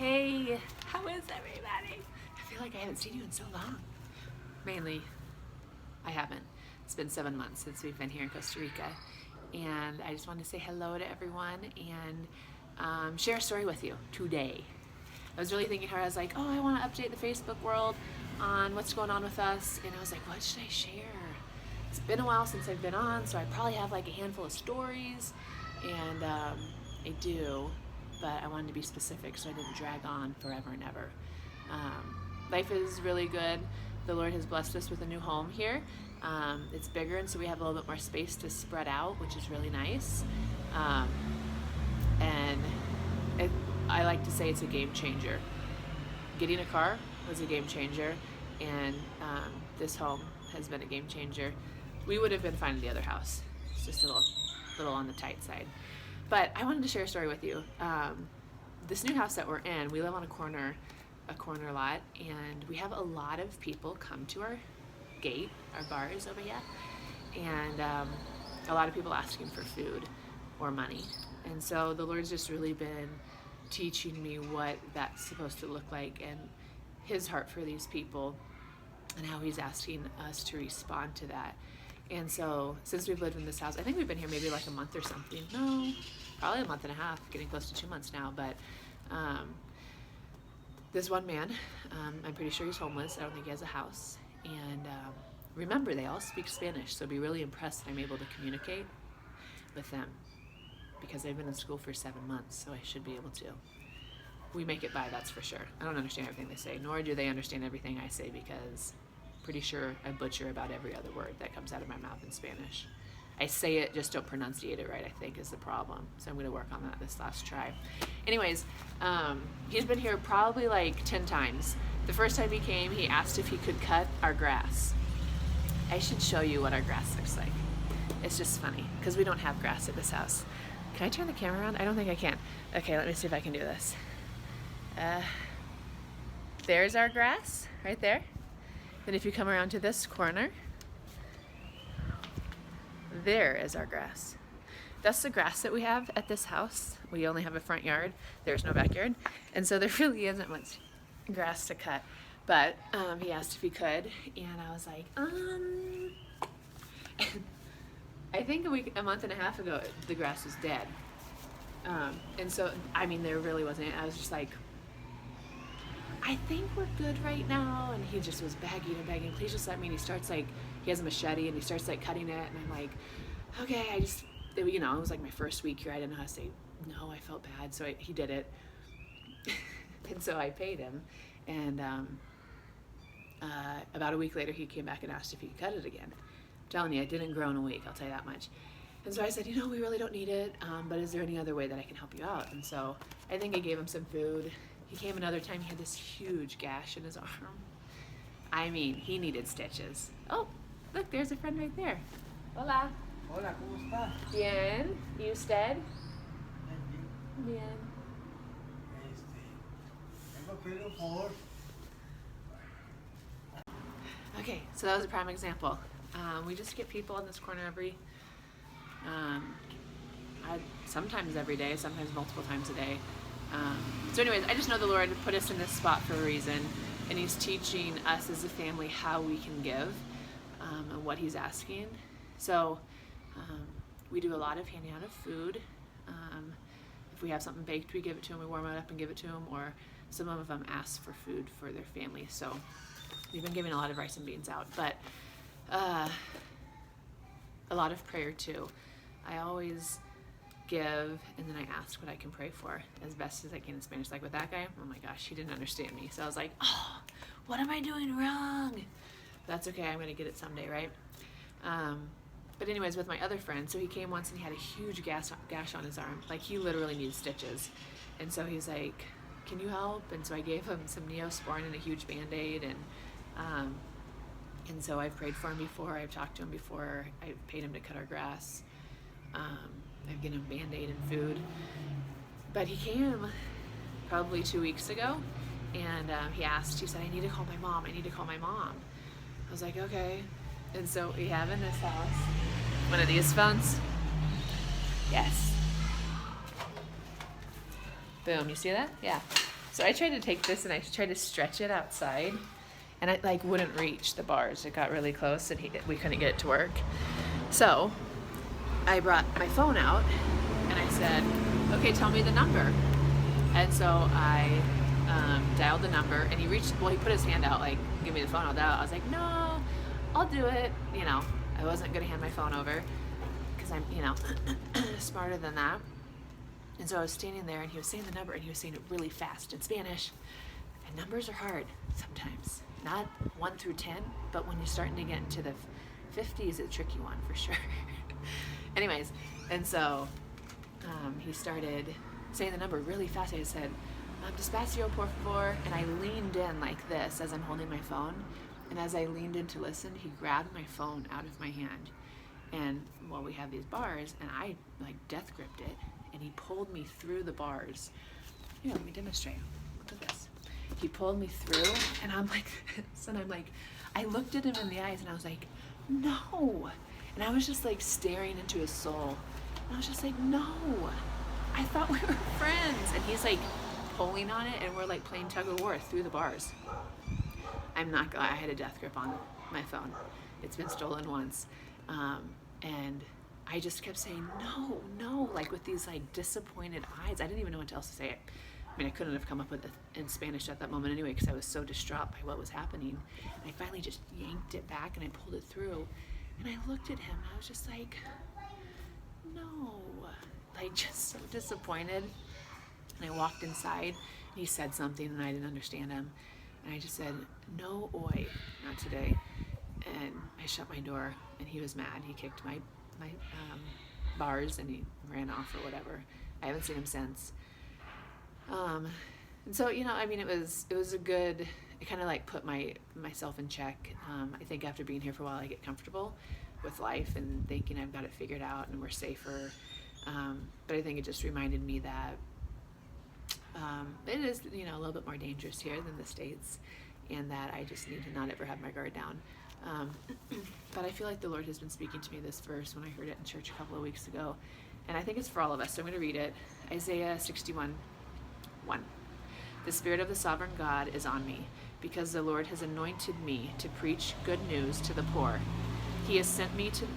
Hey, how is everybody? I feel like I haven't seen you in so long. Mainly, I haven't. It's been 7 months since we've been here in Costa Rica. And I just wanted to say hello to everyone and share a story with you today. I was really thinking hard. I was like, oh, I want to update the Facebook world on what's going on with us. And I was like, what should I share? It's been a while since I've been on, so I probably have like a handful of stories. And I do, but I wanted to be specific so I didn't drag on forever and ever. Life is really good. The Lord has blessed us with a new home here. It's bigger, and so we have a little bit more space to spread out, which is really nice. I like to say it's a game changer. Getting a car was a game changer, and this home has been a game changer. We would have been fine in the other house. It's just a little on the tight side. But I wanted to share a story with you. This new house that we're in, we live on a corner lot, and we have a lot of people come to our gate. Our bar is over here, and a lot of people asking for food or money. And so the Lord's just really been teaching me what that's supposed to look like and His heart for these people and how He's asking us to respond to that. And so since we've lived in this house, I think we've been here maybe like a month or something. No, probably a month and a half, getting close to 2 months now. But this one man, I'm pretty sure he's homeless. I don't think he has a house. And remember, they all speak Spanish, so be really impressed that I'm able to communicate with them because they've been in school for 7 months, so I should be able to. We make it by, that's for sure. I don't understand everything they say, nor do they understand everything I say, because pretty sure I butcher about every other word that comes out of my mouth in Spanish. I say it, just don't pronunciate it right, I think, is the problem. So I'm going to work on that this last try. Anyways, he's been here probably like 10 times. The first time he came, he asked if he could cut our grass. I should show you what our grass looks like. It's just funny, because we don't have grass at this house. Can I turn the camera on? I don't think I can. Okay, let me see if I can do this. There's our grass, right there. Then if you come around to this corner, there is our grass. That's the grass that we have at this house. We only have a front yard. There's no backyard. And so there really isn't much grass to cut. But he asked if he could, and I was like, I think a month and a half ago, the grass was dead. And so, I mean, there really wasn't. I was just like, I think we're good right now. And he just was begging and begging, please just let me. And he starts like, he has a machete and he starts like cutting it. And I'm like, okay, it was like my first week here. I didn't know how to say no. I felt bad. So he did it. And so I paid him. And about a week later, he came back and asked if he could cut it again. I'm telling you, it didn't grow in a week, I'll tell you that much. And so I said, we really don't need it, but is there any other way that I can help you out? And so I think I gave him some food. He came another time, he had this huge gash in his arm. I mean, he needed stitches. Oh, look, there's a friend right there. Hola. Hola, ¿cómo está? Bien. ¿Y usted? Bien. Vengo a pedirle un favor. Okay, so that was a prime example. We just get people in this corner sometimes every day, sometimes multiple times a day. So anyways, I just know the Lord put us in this spot for a reason, and He's teaching us as a family how we can give and what He's asking. So we do a lot of handing out of food. If we have something baked, we give it to them, we warm it up and give it to them, or some of them ask for food for their family. So we've been giving a lot of rice and beans out, but a lot of prayer too. I always give, and then I ask what I can pray for as best as I can in Spanish. Like with that guy, oh my gosh, he didn't understand me. So I was like, oh, what am I doing wrong? That's okay, I'm gonna get it someday, right? But anyways, with my other friend, so he came once and he had a huge gash on his arm. Like he literally needed stitches. And so he's like, can you help? And so I gave him some Neosporin and a huge Band-Aid, and so I've prayed for him before, I've talked to him before, I've paid him to cut our grass, I've given him Band-Aid and food. But he came probably 2 weeks ago, and he said, I need to call my mom. I was like, okay. And so we have in this house one of these phones. Yes. Boom, you see that? Yeah. So I tried to take this and I tried to stretch it outside, and it like wouldn't reach the bars. It got really close, and we couldn't get it to work. So I brought my phone out, and I said, "Okay, tell me the number." And so I dialed the number, and he put his hand out, like, "Give me the phone, I'll dial it." I was like, "No, I'll do it." You know, I wasn't gonna hand my phone over, because I'm, you know, smarter than that. And so I was standing there, and he was saying the number, and he was saying it really fast in Spanish. And numbers are hard sometimes. Not 1 through 10, but when you're starting to get into the 50s, it's a tricky one for sure. Anyways, and so he started saying the number really fast. I said, "Despacio, por favor," and I leaned in like this as I'm holding my phone. And as I leaned in to listen, he grabbed my phone out of my hand. And, well, we have these bars, and I, like, death gripped it, and he pulled me through the bars. Here, let me demonstrate. Look at this. He pulled me through, and I'm like this, and I'm like, I looked at him in the eyes, and I was like, "No." And I was just, like, staring into his soul. And I was just like, "No. I thought we were friends." And he's, like, pulling on it, and we're, like, playing tug-of-war through the bars. I had a death grip on my phone. It's been stolen once. And I just kept saying, "No, no," like with these like disappointed eyes. I didn't even know what else to say. I mean, I couldn't have come up with it in Spanish at that moment anyway, because I was so distraught by what was happening. And I finally just yanked it back, and I pulled it through. And I looked at him, and I was just like, "No," like just so disappointed. And I walked inside, and he said something, and I didn't understand him. And I just said, "No, oi, not today." And I shut my door, and he was mad. He kicked my bars, and he ran off or whatever. I haven't seen him since. And so, you know, I mean, it was a good, it kind of like put myself in check. I think after being here for a while, I get comfortable with life and thinking I've got it figured out and we're safer. But I think it just reminded me that it is, you know, a little bit more dangerous here than the States, and that I just need to not ever have my guard down. But I feel like the Lord has been speaking to me this verse when I heard it in church a couple of weeks ago, and I think it's for all of us, so I'm going to read it. Isaiah 61:1. "The Spirit of the Sovereign God is on me, because the Lord has anointed me to preach good news to the poor. He has sent me to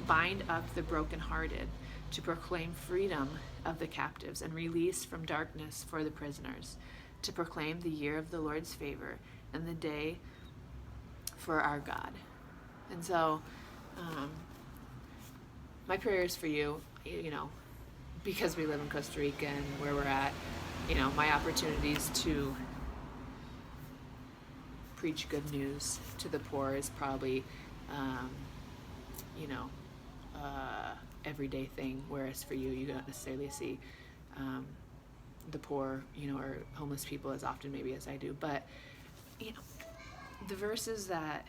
bind up the brokenhearted, to proclaim freedom of the captives and release from darkness for the prisoners, to proclaim the year of the Lord's favor and the day for our God." And so my prayers for you, you know, because we live in Costa Rica and where we're at, you know, my opportunities to preach good news to the poor is probably, you know, everyday thing, whereas for you don't necessarily see the poor, you know, or homeless people as often maybe as I do. But, you know, the verses that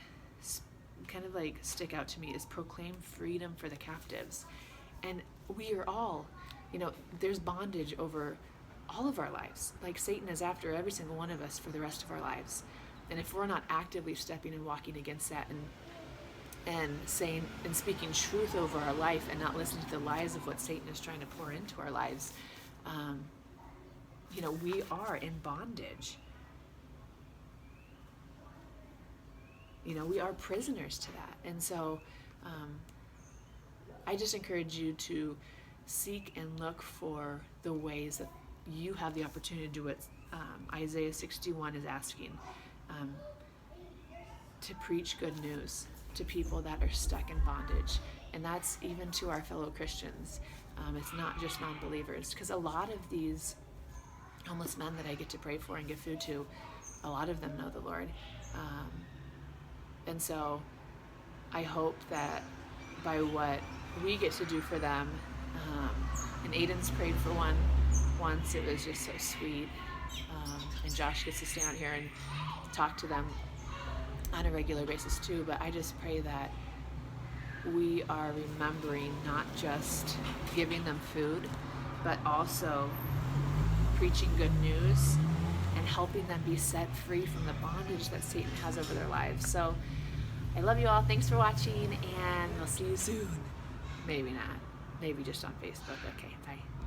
kind of like stick out to me is proclaim freedom for the captives. And we are all, you know, there's bondage over all of our lives. Like Satan is after every single one of us for the rest of our lives. And if we're not actively stepping and walking against that and saying and speaking truth over our life and not listening to the lies of what Satan is trying to pour into our lives, you know, we are in bondage. You know, we are prisoners to that. And so I just encourage you to seek and look for the ways that you have the opportunity to do what Isaiah 61 is asking, to preach good news to people that are stuck in bondage. And that's even to our fellow Christians. It's not just non-believers, because a lot of these homeless men that I get to pray for and give food to, a lot of them know the Lord. And so I hope that by what we get to do for them, and Aiden's prayed for one once, it was just so sweet, and Josh gets to stand out here and talk to them on a regular basis too. But I just pray that we are remembering not just giving them food, but also preaching good news and helping them be set free from the bondage that Satan has over their lives. So I love you all. Thanks for watching, and I'll see you soon. Maybe not. Maybe just on Facebook. Okay, bye.